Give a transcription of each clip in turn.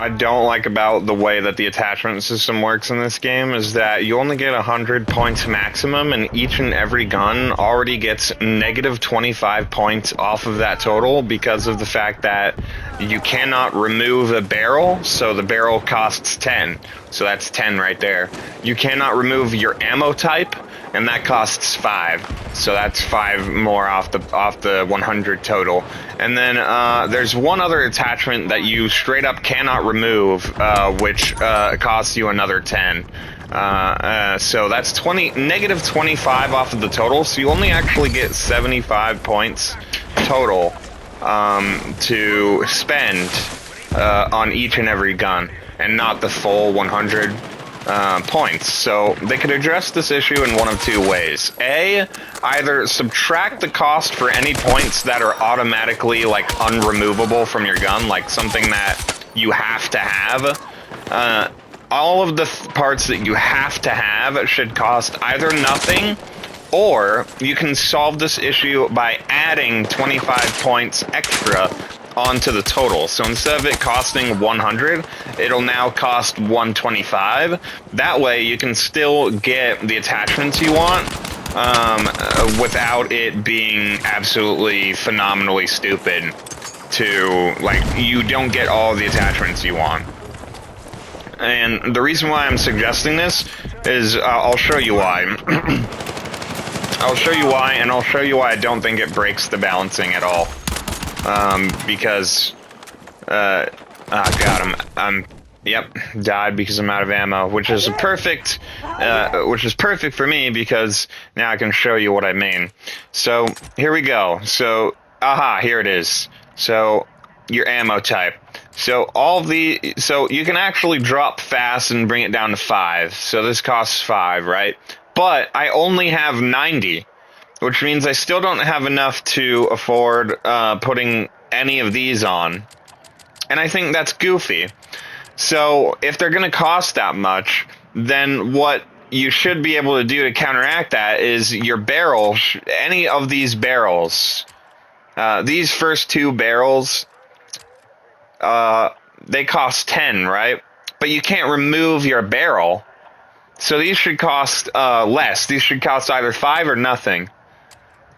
I don't like about the way that the attachment system works in this game is that you only get 100 points maximum, and each and every gun already gets negative 25 points off of that total because of the fact that you cannot remove a barrel, so the barrel costs 10. So that's 10 right there. You cannot remove your ammo type, and that costs 5. So that's 5 more off the 100 total. And then there's one other attachment that you straight up cannot remove, which costs you another 10. So that's negative 25 off of the total. So you only actually get 75 points total to spend on each and every gun, and not the full 100 points. So they could address this issue in one of two ways. A, either subtract the cost for any points that are automatically like unremovable from your gun, like something that you have to have. All of the parts that you have to have should cost either nothing, or you can solve this issue by adding 25 points extra onto the total. So instead of it costing 100, it'll now cost 125. That way you can still get the attachments you want without it being absolutely phenomenally stupid to, like, you don't get all the attachments you want. And the reason why I'm suggesting this is I'll show you why. I'll show you why, and I'll show you why I don't think it breaks the balancing at all. Because, oh god, yep, died because I'm out of ammo, which is perfect for me because now I can show you what I mean. So, here we go. So, here it is. So, your ammo type. So, so you can actually drop fast and bring it down to 5. So this costs 5, right? But I only have 90. Which means I still don't have enough to afford putting any of these on. And I think that's goofy. So if they're going to cost that much, then what you should be able to do to counteract that is your barrel, any of these barrels, these first 2 barrels, they cost 10, right? But you can't remove your barrel. So these should cost less. These should cost either 5 or nothing.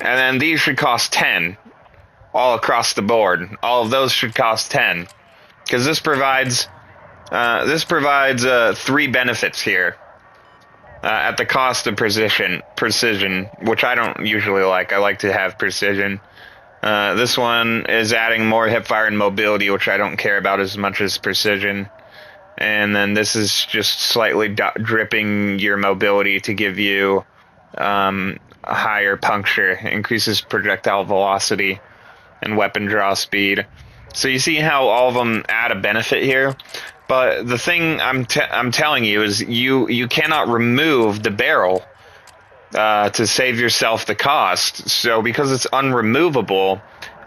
And then these should cost 10, all across the board. All of those should cost 10, because this provides 3 benefits here at the cost of precision, which I don't usually like. I like to have precision. This one is adding more hipfire and mobility, which I don't care about as much as precision. And then this is just slightly dripping your mobility to give you a higher puncture, increases projectile velocity and weapon draw speed. So you see how all of them add a benefit here, but the thing I'm telling you is you cannot remove the barrel to save yourself the cost. So because it's unremovable,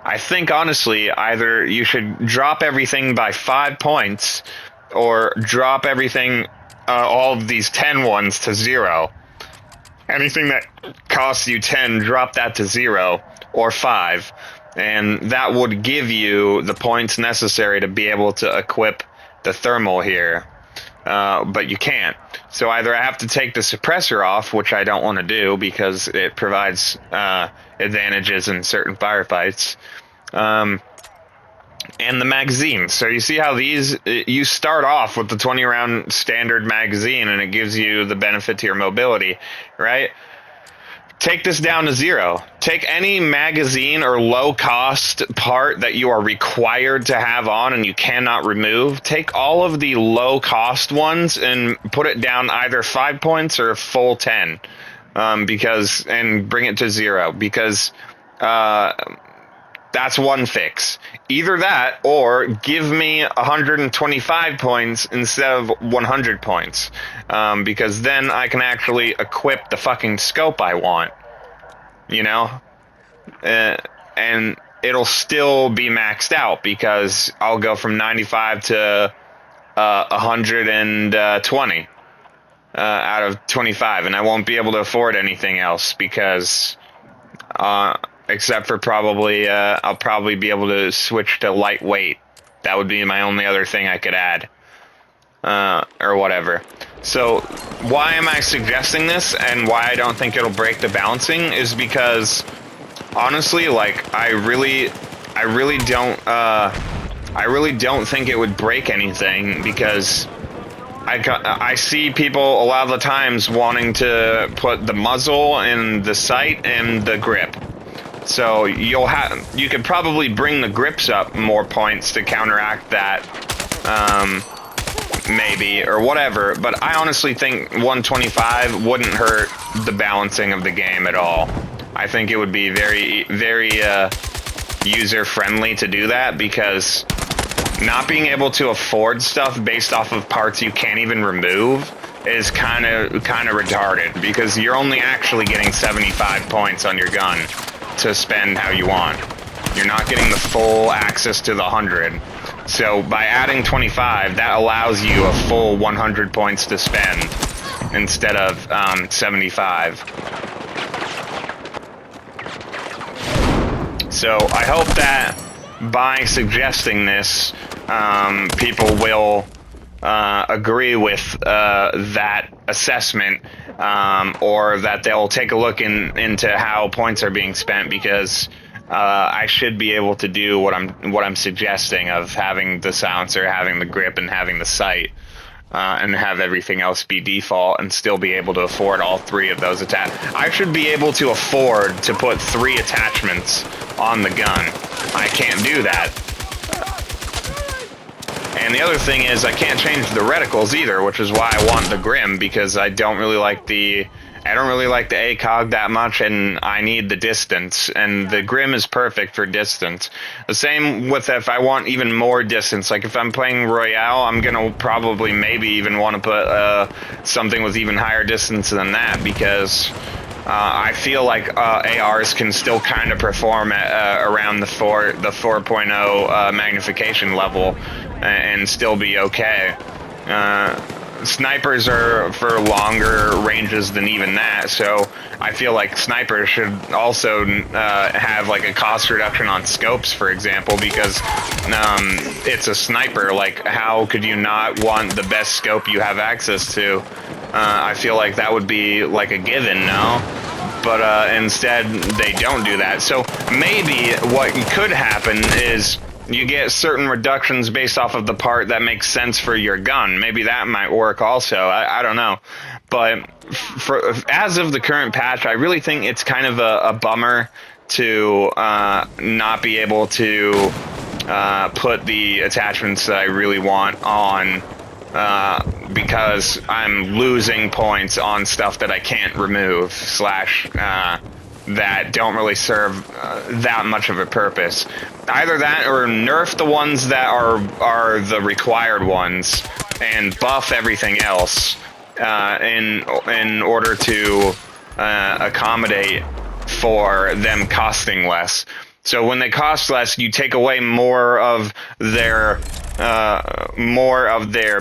I think honestly either you should drop everything by 5 points or drop everything, all of these 10 ones to 0. Anything that costs you 10, drop that to 0 or 5, and that would give you the points necessary to be able to equip the thermal here. But you can't. So either I have to take the suppressor off, which I don't want to do because it provides advantages in certain firefights, and the magazine. So you see how these, you start off with the 20 round standard magazine and it gives you the benefit to your mobility, right? Take this down to 0. Take any magazine or low cost part that you are required to have on and you cannot remove. Take all of the low cost ones and put it down either 5 points or a full 10, and bring it to 0, because that's one fix. Either that, or give me 125 points instead of 100 points. Because then I can actually equip the fucking scope I want. You know? And it'll still be maxed out, because I'll go from 95 to 120 out of 25. And I won't be able to afford anything else, because... except for probably, I'll probably be able to switch to lightweight That would be my only other thing I could add. Or whatever. So why am I suggesting this and why I don't think it'll break the balancing is because honestly, like I really don't think it would break anything because I see people a lot of the times wanting to put the muzzle and the sight and the grip. So you could probably bring the grips up more points to counteract that, maybe, or whatever, but I honestly think 125 wouldn't hurt the balancing of the game at all. I think it would be very, very user-friendly to do that, because not being able to afford stuff based off of parts you can't even remove is kind of retarded, because you're only actually getting 75 points on your gun to spend how you want. You're not getting the full access to the 100. So by adding 25, that allows you a full 100 points to spend instead of 75. So I hope that by suggesting this, people will agree with that assessment, or that they'll take a look into how points are being spent, because I should be able to do what I'm suggesting of having the silencer, having the grip, and having the sight, and have everything else be default, and still be able to afford all three of those I should be able to afford to put 3 attachments on the gun. I can't do that. And the other thing is I can't change the reticles either, which is why I want the Grim, because I don't really like the ACOG that much, and I need the distance, and the Grim is perfect for distance. The same with if I want even more distance, like if I'm playing Royale, I'm gonna probably maybe even want to put something with even higher distance than that, because I feel like ARs can still kind of perform at around the 4.0 magnification level and still be okay. Snipers are for longer ranges than even that, so I feel like snipers should also have like a cost reduction on scopes, for example, because it's a sniper. Like, how could you not want the best scope you have access to? I feel like that would be like a given, no? But instead, they don't do that. So maybe what could happen is you get certain reductions based off of the part that makes sense for your gun. Maybe that might work also. I don't know. But as of the current patch, I really think it's kind of a bummer to not be able to put the attachments that I really want on, because I'm losing points on stuff that I can't remove, that don't really serve that much of a purpose. Either that, or nerf the ones that are the required ones and buff everything else in order to accommodate for them costing less. So when they cost less, you take away more of their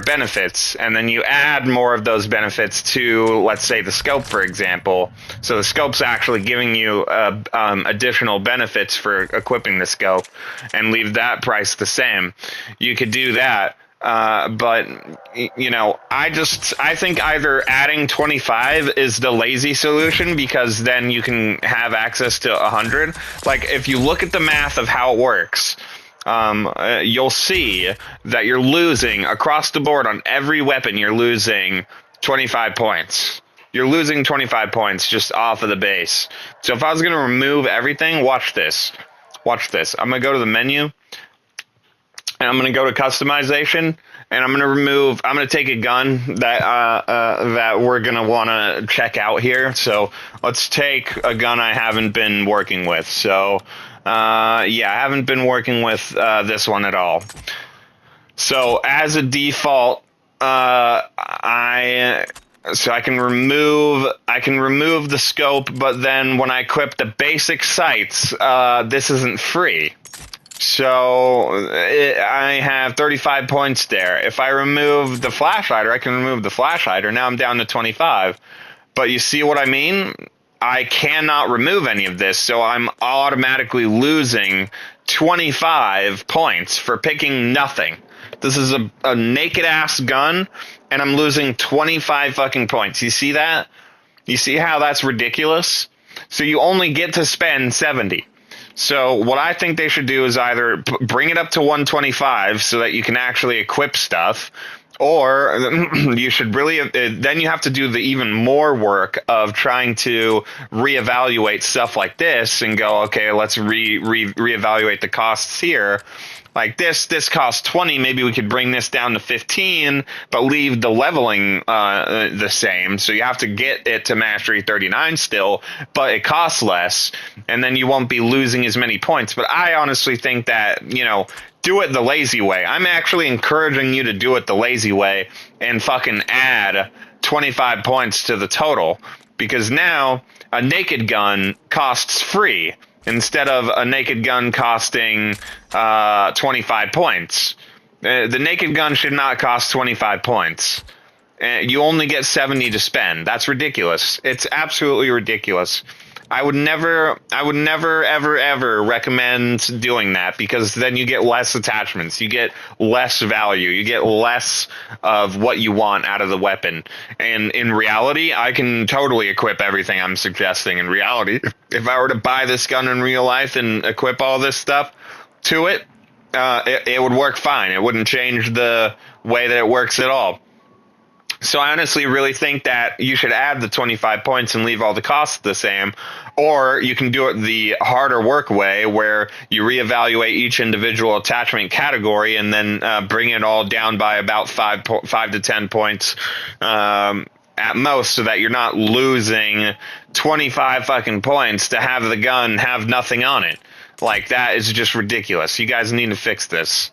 benefits, and then you add more of those benefits to, let's say, the scope, for example. So the scope's actually giving you additional benefits for equipping the scope, and leave that price the same. You could do that. But, you know, I think either adding 25 is the lazy solution, because then you can have access to 100. Like, if you look at the math of how it works, you'll see that you're losing across the board on every weapon. You're losing 25 points. You're losing 25 points just off of the base. So if I was going to remove everything, watch this. Watch this. I'm going to go to the menu, and I'm going to go to customization, and I'm going to take a gun that we're going to want to check out here. So let's take a gun I haven't been working with. So, yeah, I haven't been working with this one at all. So as a default, I can remove the scope, but then when I equip the basic sights, this isn't free. So I have 35 points there. If I remove the flash hider, I can remove the flash hider. Now I'm down to 25. But you see what I mean? I cannot remove any of this, so I'm automatically losing 25 points for picking nothing. This is a naked ass gun, and I'm losing 25 fucking points. You see that? You see how that's ridiculous? So you only get to spend 70. So what I think they should do is either bring it up to 125 so that you can actually equip stuff, or you should really then you have to do the even more work of trying to reevaluate stuff like this and go, okay, let's reevaluate the costs here. Like this costs 20, maybe we could bring this down to 15, but leave the leveling the same. So you have to get it to mastery 39 still, but it costs less, and then you won't be losing as many points. But I honestly think that, do it the lazy way. I'm actually encouraging you to do it the lazy way and fucking add 25 points to the total, because now a naked gun costs free instead of a naked gun costing 25 points. The naked gun should not cost 25 points. You only get 70 to spend. That's ridiculous. It's absolutely ridiculous. I would never, ever recommend doing that, because then you get less attachments, you get less value, you get less of what you want out of the weapon. And in reality, I can totally equip everything I'm suggesting in reality. If I were to buy this gun in real life and equip all this stuff to it, it would work fine. It wouldn't change the way that it works at all. So I honestly really think that you should add the 25 points and leave all the costs the same, or you can do it the harder work way, where you reevaluate each individual attachment category and then bring it all down by about 5 to 10 points at most, so that you're not losing 25 fucking points to have the gun have nothing on it. Like, that is just ridiculous. You guys need to fix this.